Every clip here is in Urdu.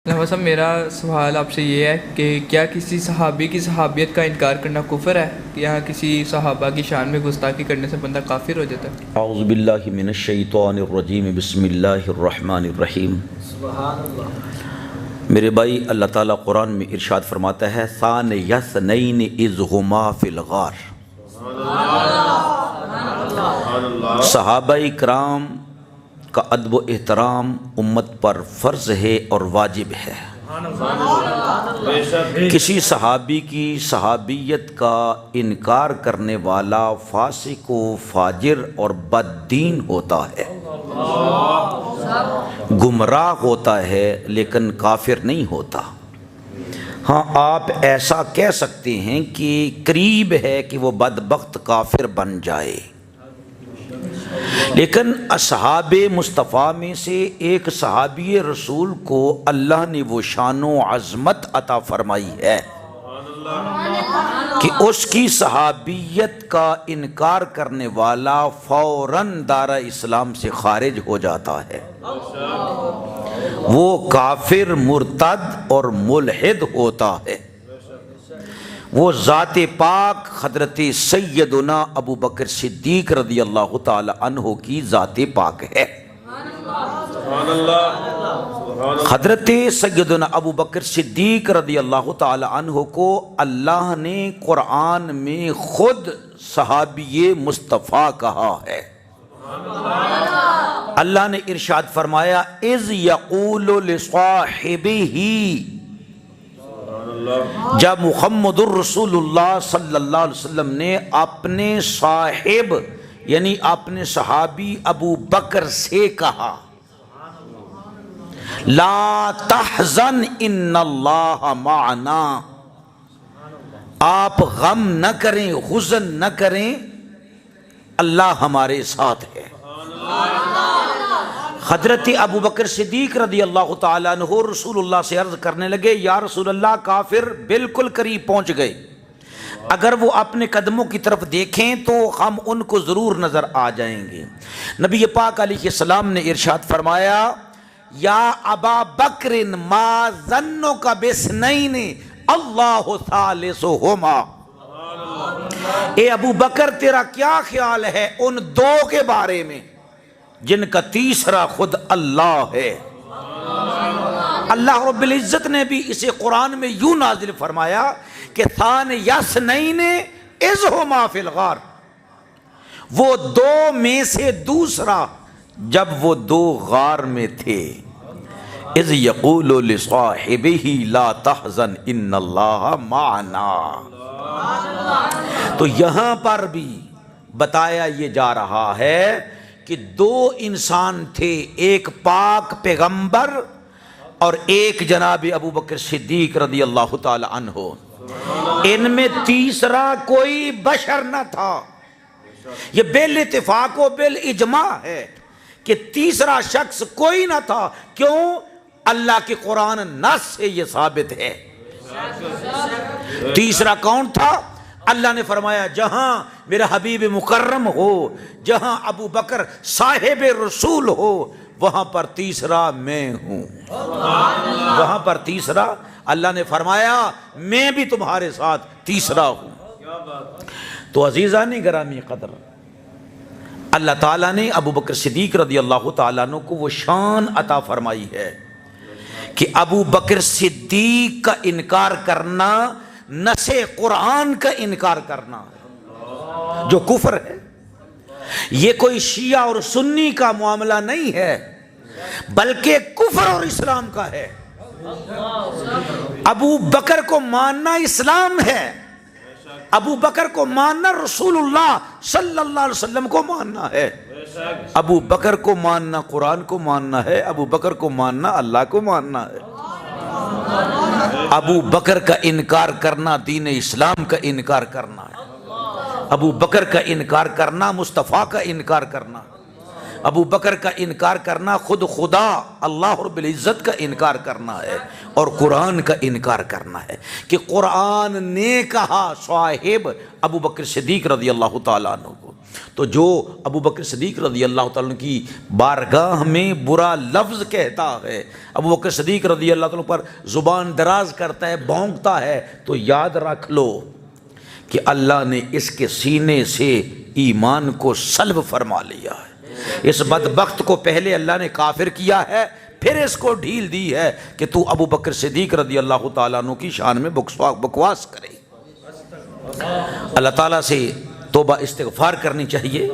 علامہ صاحب، میرا سوال آپ سے یہ ہے کہ کیا کسی صحابی کی صحابیت کا انکار کرنا کفر ہے؟ یا کسی صحابہ کی شان میں گستاخی کرنے سے بندہ کافر ہو جاتا ہے؟ اعوذ باللہ من الشیطان الرجیم، بسم اللہ الرحمن الرحیم۔ سبحان اللہ۔ میرے بھائی، اللہ تعالیٰ قرآن میں ارشاد فرماتا ہے ثانی اثنین اذ ہما فی الغار۔ صحابہ کرام کا ادب و احترام امت پر فرض ہے اور واجب ہے۔ کسی صحابی کی صحابیت کا انکار کرنے والا فاسق و فاجر اور بد دین ہوتا ہے، گمراہ ہوتا ہے، لیکن کافر نہیں ہوتا۔ ہاں، آپ ایسا کہہ سکتے ہیں کہ قریب ہے کہ وہ بدبخت کافر بن جائے، لیکن اصحاب مصطفیٰ میں سے ایک صحابی رسول کو اللہ نے وہ شان و عظمت عطا فرمائی ہے کہ اس کی صحابیت کا انکار کرنے والا فوراً دائرہ اسلام سے خارج ہو جاتا ہے، وہ کافر، مرتد اور ملحد ہوتا ہے۔ وہ ذات پاک حضرت سیدنا ابو بکر صدیق رضی اللہ تعالی عنہ کی ذات پاک ہے۔ حضرت سیدنا ابو بکر صدیق رضی اللہ تعالی عنہ کو اللہ نے قرآن میں خود صحابی مصطفیٰ کہا ہے۔ اللہ نے ارشاد فرمایا اذ یقول لصاحبہ، جب محمد الرسول اللہ صلی اللہ علیہ وسلم نے اپنے صاحب یعنی اپنے صحابی ابو بکر سے کہا لا تحزن ان اللہ معنا، آپ غم نہ کریں، حزن نہ کریں، اللہ ہمارے ساتھ ہے۔ حضرت ابو بکر صدیق رضی اللہ تعالیٰ عنہ رسول اللہ سے عرض کرنے لگے یا رسول اللہ، کافر بالکل قریب پہنچ گئے، اگر وہ اپنے قدموں کی طرف دیکھیں تو ہم ان کو ضرور نظر آ جائیں گے۔ نبی پاک علیہ السلام نے ارشاد فرمایا یا ابا بکر ما ظنک باثنین اللہ ثالثہما، اے ابو بکر تیرا کیا خیال ہے ان دو کے بارے میں جن کا تیسرا خود اللہ ہے۔ اللہ رب العزت نے بھی اسے قرآن میں یوں نازل فرمایا کہ ثانی اثنین اذ ہما فی الغار، وہ دو میں سے دوسرا جب وہ دو غار میں تھے، اذ یقول لصاحبہ لا تحزن ان اللہ معنا۔ تو یہاں پر بھی بتایا یہ جا رہا ہے کہ دو انسان تھے، ایک پاک پیغمبر اور ایک جناب ابو بکر صدیق رضی اللہ تعالی عنہ، ان میں تیسرا کوئی بشر نہ تھا۔ یہ بالاتفاق و بالاجماع ہے کہ تیسرا شخص کوئی نہ تھا۔ کیوں؟ اللہ کے قرآن نص سے یہ ثابت ہے۔ تیسرا کون تھا؟ اللہ نے فرمایا جہاں میرا حبیب مکرم ہو، جہاں ابو بکر صاحب رسول ہو، وہاں پر تیسرا میں ہوں۔ وہاں پر تیسرا اللہ نے فرمایا میں بھی تمہارے ساتھ تیسرا ہوں۔ تو عزیزان گرامی قدر، اللہ تعالیٰ نے ابو بکر صدیق رضی اللہ تعالیٰ عنہ کو وہ شان عطا فرمائی ہے کہ ابو بکر صدیق کا انکار کرنا نص قرآن کا انکار کرنا ہے، جو کفر ہے۔ یہ کوئی شیعہ اور سنی کا معاملہ نہیں ہے، بلکہ کفر اور اسلام کا ہے۔ ابو بکر کو ماننا اسلام ہے، ابو بکر کو ماننا رسول اللہ صلی اللہ علیہ وسلم کو ماننا ہے، ابو بکر کو ماننا قرآن کو ماننا ہے، ابو بکر کو ماننا اللہ کو ماننا ہے۔ ابو بکر کا انکار کرنا دین اسلام کا انکار کرنا ہے، ابو بکر کا انکار کرنا مصطفیٰ کا انکار کرنا، ابو بکر کا انکار کرنا خود خدا اللہ رب العزت کا انکار کرنا ہے، اور قرآن کا انکار کرنا ہے کہ قرآن نے کہا صاحب ابو بکر صدیق رضی اللہ تعالیٰ عنہ کو۔ تو جو ابو بکر صدیق رضی اللہ تعالیٰ عنہ کی بارگاہ میں برا لفظ کہتا ہے، ابو بکر صدیق رضی اللہ تعالیٰ عنہ پر زبان دراز کرتا ہے، بھونکتا ہے، تو یاد رکھ لو کہ اللہ نے اس کے سینے سے ایمان کو سلب فرما لیا ہے۔ اس بدبخت کو پہلے اللہ نے کافر کیا ہے، پھر اس کو ڈھیل دی ہے کہ تو ابو بکر صدیق رضی اللہ تعالیٰ عنہ کی شان میں بکواس کرے۔ اللہ تعالیٰ سے توبہ استغفار کرنی چاہیے۔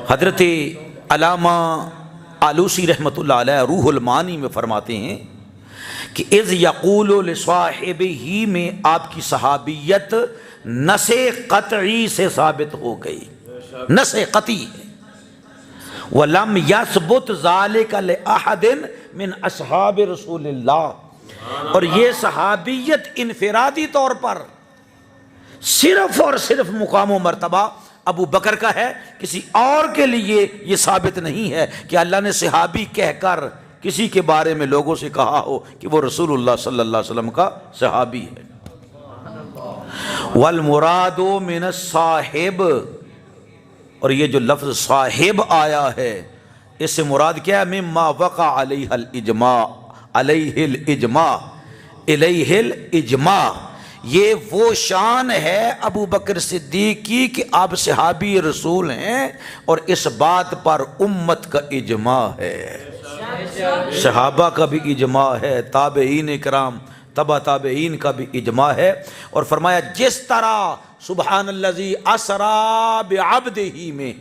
حضرت علامہ آلوسی رحمۃ اللہ علیہ روح المعانی میں فرماتے ہیں کہ اذ یقول لصاحبہ میں آپ کی صحابیت نص قطعی سے ثابت ہو گئی، نص قطعی ہے۔ وَلَمْ يَثْبُتْ ذَلِكَ لِأَحَدٍ مِّنْ أَصْحَابِ رسول اللہ، اور یہ صحابیت انفرادی طور پر صرف اور صرف مقام و مرتبہ ابو بکر کا ہے، کسی اور کے لیے یہ ثابت نہیں ہے کہ اللہ نے صحابی کہہ کر کسی کے بارے میں لوگوں سے کہا ہو کہ وہ رسول اللہ صلی اللہ علیہ وسلم کا صحابی ہے۔ وَالْمُرَادُ مِنَ الصَّاحِبِ، اور یہ جو لفظ صاحب آیا ہے اس سے مراد کیا ہے؟ مما وقع علیہ الاجماع، علیہ الاجماع، علیہ الاجماع، یہ وہ شان ہے ابو بکر صدیق کی کہ آپ صحابی رسول ہیں اور اس بات پر امت کا اجماع ہے، صحابہ کا بھی اجماع ہے، تابعین کرام تبع تابعین کا بھی اجماع ہے۔ اور فرمایا جس طرح سبحان الذی اسری بعبدہ میں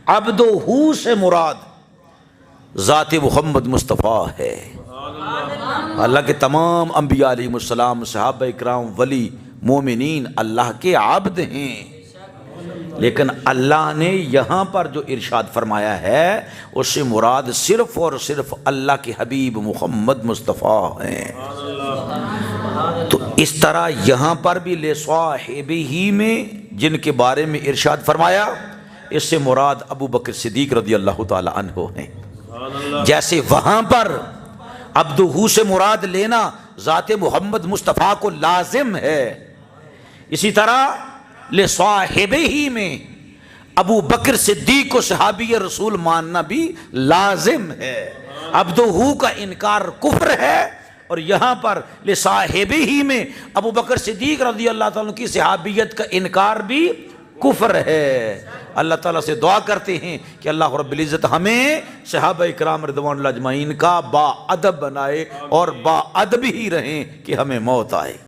عبدہ سے مراد ذات محمد مصطفیٰ ہے۔ اللہ کے تمام انبیاء علیہ السلام، صحابہ اکرام، ولی، مومنین اللہ کے عبد ہیں، لیکن اللہ نے یہاں پر جو ارشاد فرمایا ہے اس سے مراد صرف اور صرف اللہ کے حبیب محمد مصطفیٰ ہیں۔ تو اس طرح یہاں پر بھی لصاحبہ میں جن کے بارے میں ارشاد فرمایا اس سے مراد ابو بکر صدیق رضی اللہ تعالی عنہ ہیں، جیسے وہاں پر عبدہ سے مراد لینا ذات محمد مصطفیٰ کو لازم ہے، اسی طرح لصاحبہ میں ابو بکر صدیق کو صحابی رسول ماننا بھی لازم ہے۔ عبدہ کا انکار کفر ہے، اور یہاں پر لصاحبہ میں ابو بکر صدیق رضی اللہ تعالیٰ کی صحابیت کا انکار بھی کفر ہے۔ اللہ تعالیٰ سے دعا کرتے ہیں کہ اللہ رب العزت ہمیں صحابہ اکرام رضوان اللہ اجمعین کا با ادب بنائے اور با ادب ہی رہیں کہ ہمیں موت آئے۔